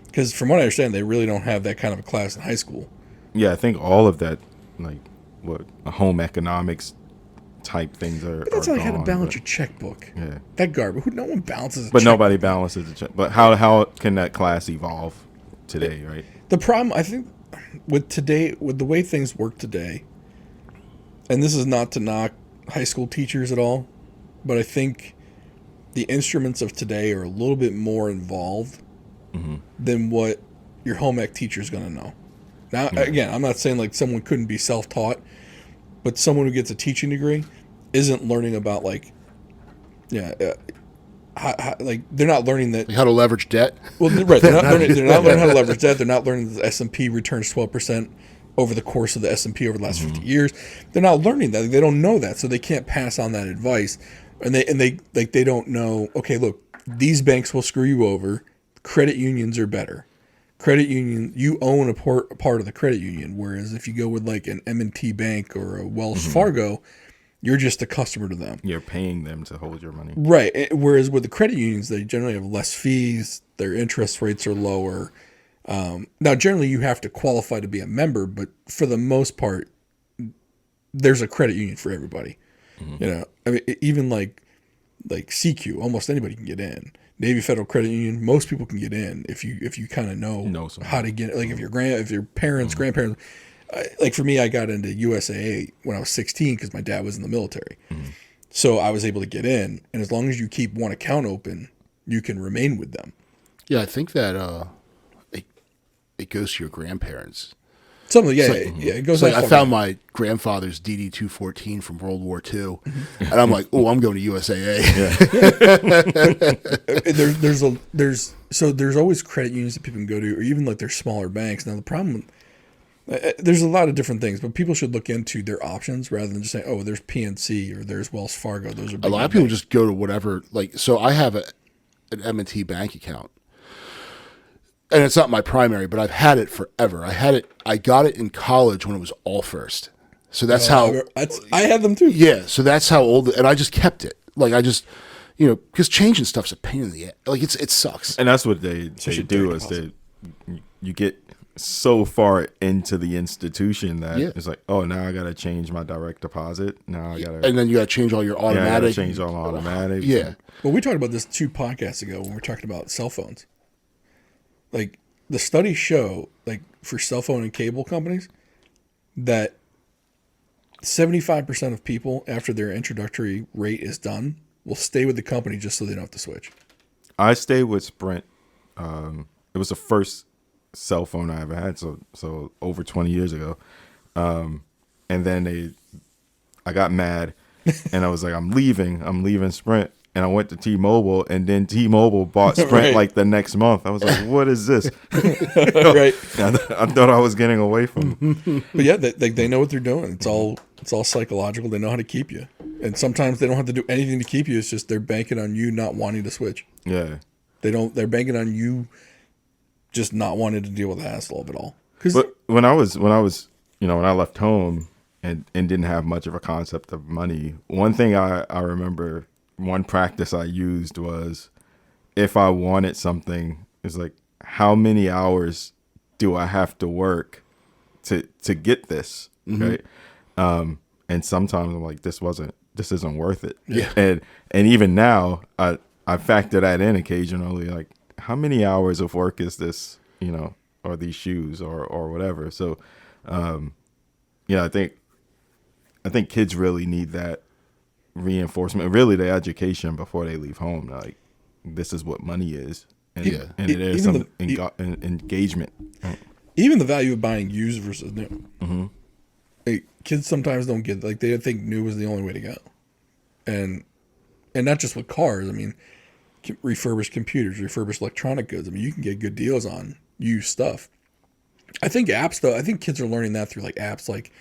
because from what I understand, they really don't have that kind of a class in high school. Yeah, I think all of that, like home economics type things are. But that's are like how to gone, balance but- your checkbook. Yeah. That garbage. No one balances. But nobody balances the check. But how can that class evolve today, right? The problem, I think, with the way things work today, and this is not to knock high school teachers at all, but I think the instruments of today are a little bit more involved than what your home ec teacher is going to know. Now, again, I'm not saying like someone couldn't be self-taught, but someone who gets a teaching degree isn't learning about like they're not learning that. how to leverage debt. Well, right. They're not learning how to leverage that. They're not learning that the S&P returns 12% over the course of the S&P over the last 50 years. They're not learning that. They don't know that, so they can't pass on that advice. And they don't know, okay, look, these banks will screw you over. Credit unions are better. Credit union, you own a part of the credit union, whereas if you go with like an M&T Bank or a Wells Fargo, you're just a customer to them. You're paying them to hold your money. Right. Whereas with the credit unions, they generally have less fees. Their interest rates are lower. Now, generally, you have to qualify to be a member, but for the most part, there's a credit union for everybody. I mean, even like CQ, almost anybody can get in. Navy Federal Credit Union, most people can get in if you kind of know how to get it. Like if your parents, grandparents. Like for me, I got into USAA when I was 16 because my dad was in the military. So I was able to get in, and as long as you keep one account open, you can remain with them. Yeah, I think that it goes to your grandparents. Something, it goes. So that I far found back. my grandfather's DD 214 from World War II, and I'm like, oh, I'm going to USAA. There's always credit unions that people can go to, or even like their smaller banks. Now the problem, there's a lot of different things, but people should look into their options rather than just saying, oh, there's PNC or there's Wells Fargo. Those are A big lot of people banks. just go to whatever. Like, so I have an M&T bank account. And it's not my primary, but I've had it forever. I got it in college when it was All First. So that's I had them too. yeah, so that's how old, and I just kept it. Like I just, because changing stuff's a pain in the ass. Like it sucks. And that's what they Especially do direct is you get so far into the institution that it's like, oh, now I got to change my direct deposit. Now I got to, And then you got to change all your I gotta automatic. change all automatic. Yeah. Well, we talked about this 2 podcasts ago when we were talking about cell phones. Like the studies show, like for cell phone and cable companies, that 75% of people after their introductory rate is done will stay with the company just so they don't have to switch. I stayed with Sprint. It was the first cell phone I ever had, so over 20 years ago. And then I got mad, and I was like, I'm leaving Sprint. And I went to T-Mobile, and then T-Mobile bought Sprint Right. like the next month. I was like, what is this? Right. I thought I was getting away from them. But yeah, they know what they're doing. It's all psychological. They know how to keep you. And sometimes they don't have to do anything to keep you. It's just they're banking on you not wanting to switch. Yeah. They're banking on you just not wanting to deal with the hassle of it all. But when I left home and didn't have much of a concept of money, one thing I remember, one practice I used was, if I wanted something, it's like, how many hours do I have to work to get this, right? And sometimes I'm like, this isn't worth it. Yeah. And even now, I factor that in occasionally, like, how many hours of work is this, or these shoes or whatever. So, I think kids really need that reinforcement, really the education before they leave home. Like, this is what money is, and and it is some engagement. Even the value of buying used versus new. Mm-hmm. Kids sometimes don't get, like, they think new is the only way to go, and not just with cars. I mean, refurbished computers, refurbished electronic goods. I mean, you can get good deals on used stuff. I think apps, though. I think kids are learning that through like apps like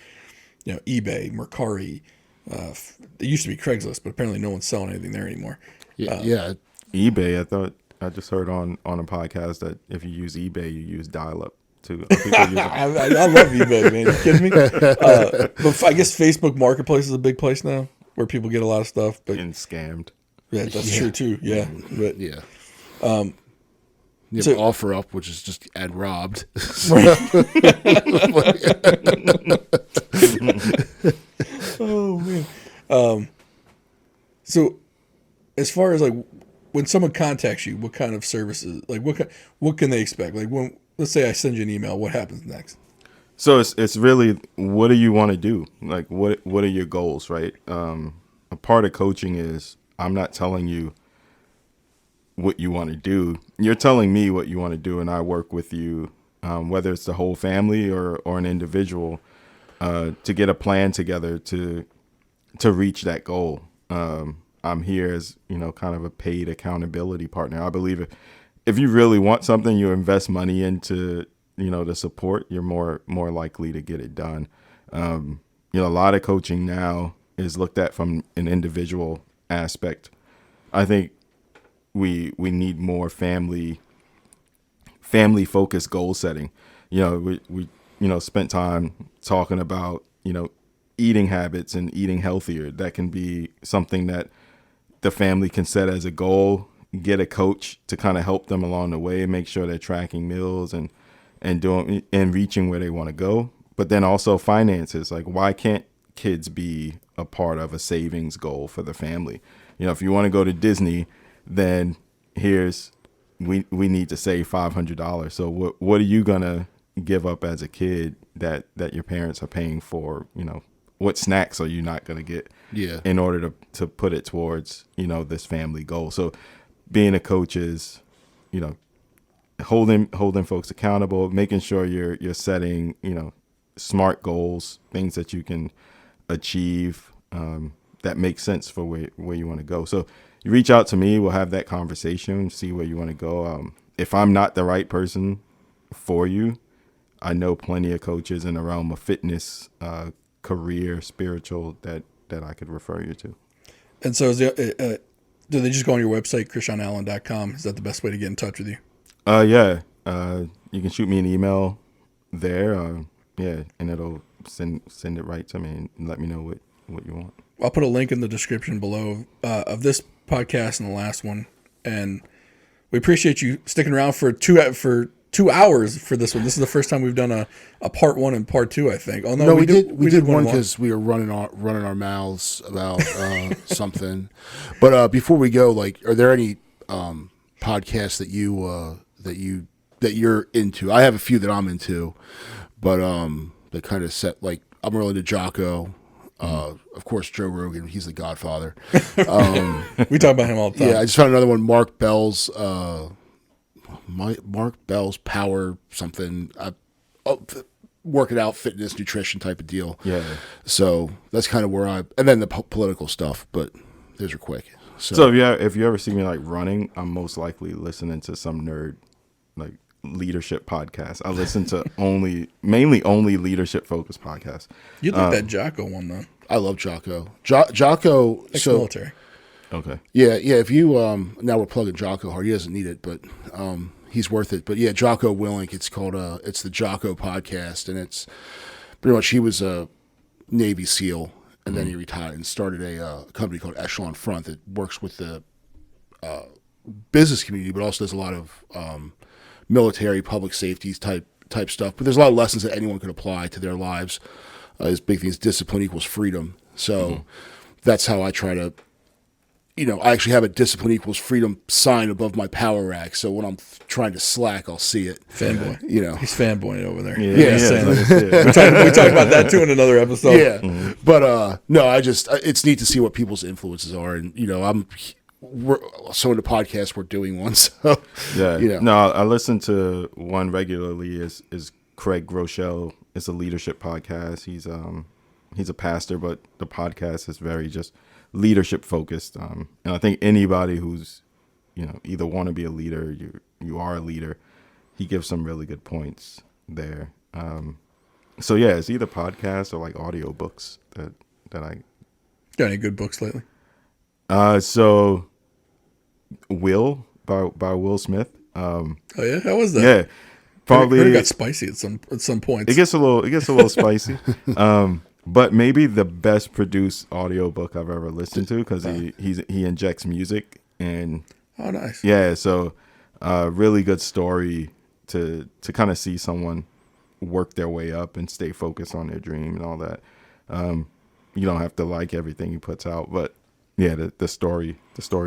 eBay, Mercari. It used to be Craigslist, but apparently no one's selling anything there anymore. Yeah. eBay, I just heard on a podcast that if you use eBay, you use dial-up too. I love eBay, man. You kidding me? But I guess Facebook Marketplace is a big place now where people get a lot of stuff. But and scammed. yeah, that's true too. Yeah, but Yeah. You have offer up, which is just add robbed. Oh man. So as far as like when someone contacts you, what kind of services, like what can they expect? Like when, let's say I send you an email, what happens next? So it's really, what do you want to do? Like, what are your goals, right? A part of coaching is, I'm not telling you what you want to do. You're telling me what you want to do, and I work with you, whether it's the whole family or an individual, to get a plan together to reach that goal. I'm here as, kind of a paid accountability partner. I believe if you really want something, you invest money into, the support, you're more likely to get it done. A lot of coaching now is looked at from an individual aspect. I think we need more family focused goal setting. We spent time talking about, eating habits and eating healthier. That can be something that the family can set as a goal, get a coach to kind of help them along the way, make sure they're tracking meals and doing and reaching where they want to go. But then also finances, like, why can't kids be a part of a savings goal for the family? If you want to go to Disney, then we need to save $500. So what are you gonna give up as a kid that your parents are paying for? What snacks are you not gonna get in order to put it towards this family goal? So being a coach is holding folks accountable, making sure you're setting smart goals, things that you can achieve, that make sense for where you want to go. So you reach out to me, we'll have that conversation, see where you want to go. If I'm not the right person for you, I know plenty of coaches in the realm of fitness, career, spiritual, that I could refer you to. And so Do they just go on your website, KrishonAllen.com? Is that the best way to get in touch with you? Yeah. You can shoot me an email there. Yeah, and it'll send it right to me and let me know what you want. I'll put a link in the description below of this podcast and the last one. And we appreciate you sticking around for 2 hours for this one. This is the first time we've done a part 1 and part 2, I think. Oh no, we did one because we were running our mouths about something. But before we go, like, are there any podcasts that you're into? I have a few that I'm into, but that kind of set, like, I'm really into Jocko. Of course, Joe Rogan. He's the Godfather. We talk about him all the time. Yeah, I just found another one. Mark Bell's Power something. Working out, fitness, nutrition type of deal. Yeah. So that's kind of where and then the political stuff. But those are quick. So if you ever see me like running, I'm most likely listening to some nerd like leadership podcast. I listen to mainly only leadership focused podcasts. You like that Jocko one though? I love Jocko. Jocko, ex-military. Okay. Yeah. If you now we're plugging Jocko hard. He doesn't need it, but he's worth it. But yeah, Jocko Willink. It's called it's the Jocko podcast, and it's pretty much he was a Navy SEAL, and then he retired and started a company called Echelon Front that works with the business community, but also does a lot of military, public safety type stuff. But there's a lot of lessons that anyone could apply to their lives. His big thing is discipline equals freedom. So that's how I try to, I actually have a discipline equals freedom sign above my power rack. So when I'm trying to slack, I'll see it. Fanboy. He's fanboying over there. Yeah. We talked about that too in another episode. Yeah. But no, it's neat to see what people's influences are. And, so in the podcast, we're doing one. So, yeah. No, I listen to one regularly is Craig Groeschel. It's a leadership podcast. He's a pastor, but the podcast is very just leadership focused. And I think anybody who's, either want to be a leader, you are a leader, he gives some really good points there. So yeah, it's either podcasts or like audiobooks that I got any good books lately? So Will by Will Smith. Oh yeah, how was that? Yeah. Probably it got spicy at some points. It gets a little spicy. But maybe the best produced audiobook I've ever listened to because he injects music and oh nice. Yeah, so really good story to kind of see someone work their way up and stay focused on their dream and all that. You don't have to like everything he puts out, but yeah, the story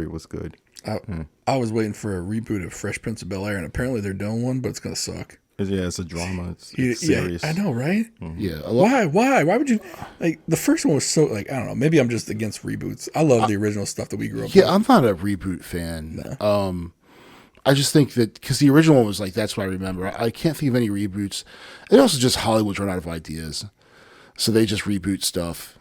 was good. I was waiting for a reboot of Fresh Prince of Bel-Air, and apparently they're doing one, but it's gonna suck. It's a drama. It's serious. Yeah, I know, right? Mm-hmm. Yeah. Why would you like the first one was so like I don't know. Maybe I'm just against reboots. I love the original stuff that we grew up with. Yeah, I'm not a reboot fan. No. I just think that because the original one was like that's what I remember. I can't think of any reboots. And also just Hollywood's run out of ideas, so they just reboot stuff.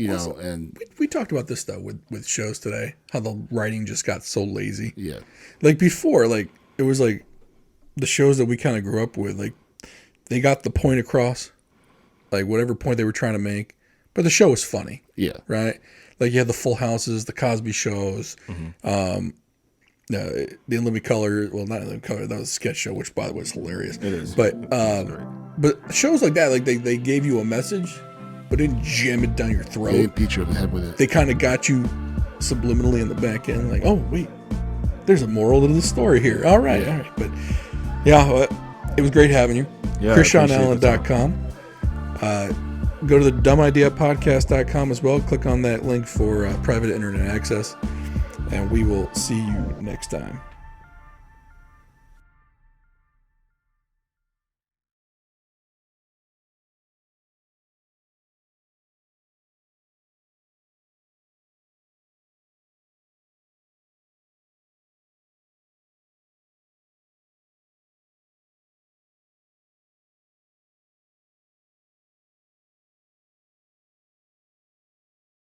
Also, and we talked about this though with shows today, how the writing just got so lazy. Yeah. Like before, like it was like the shows that we kind of grew up with, like they got the point across, like whatever point they were trying to make, but the show was funny. Yeah. Right? Like you had the Full Houses, the Cosby shows, the In Living Color, well not In Living Color, that was a sketch show, which by the way is hilarious. It is. But shows like that, like they gave you a message, but didn't jam it down your throat. They didn't beat you over the head with it. They kind of got you subliminally in the back end, like, oh wait, there's a moral to the story here. All right. But yeah, it was great having you. Yeah, KrishonAllen.com. Go to the dumbideapodcast.com as well. Click on that link for private internet access, and we will see you next time.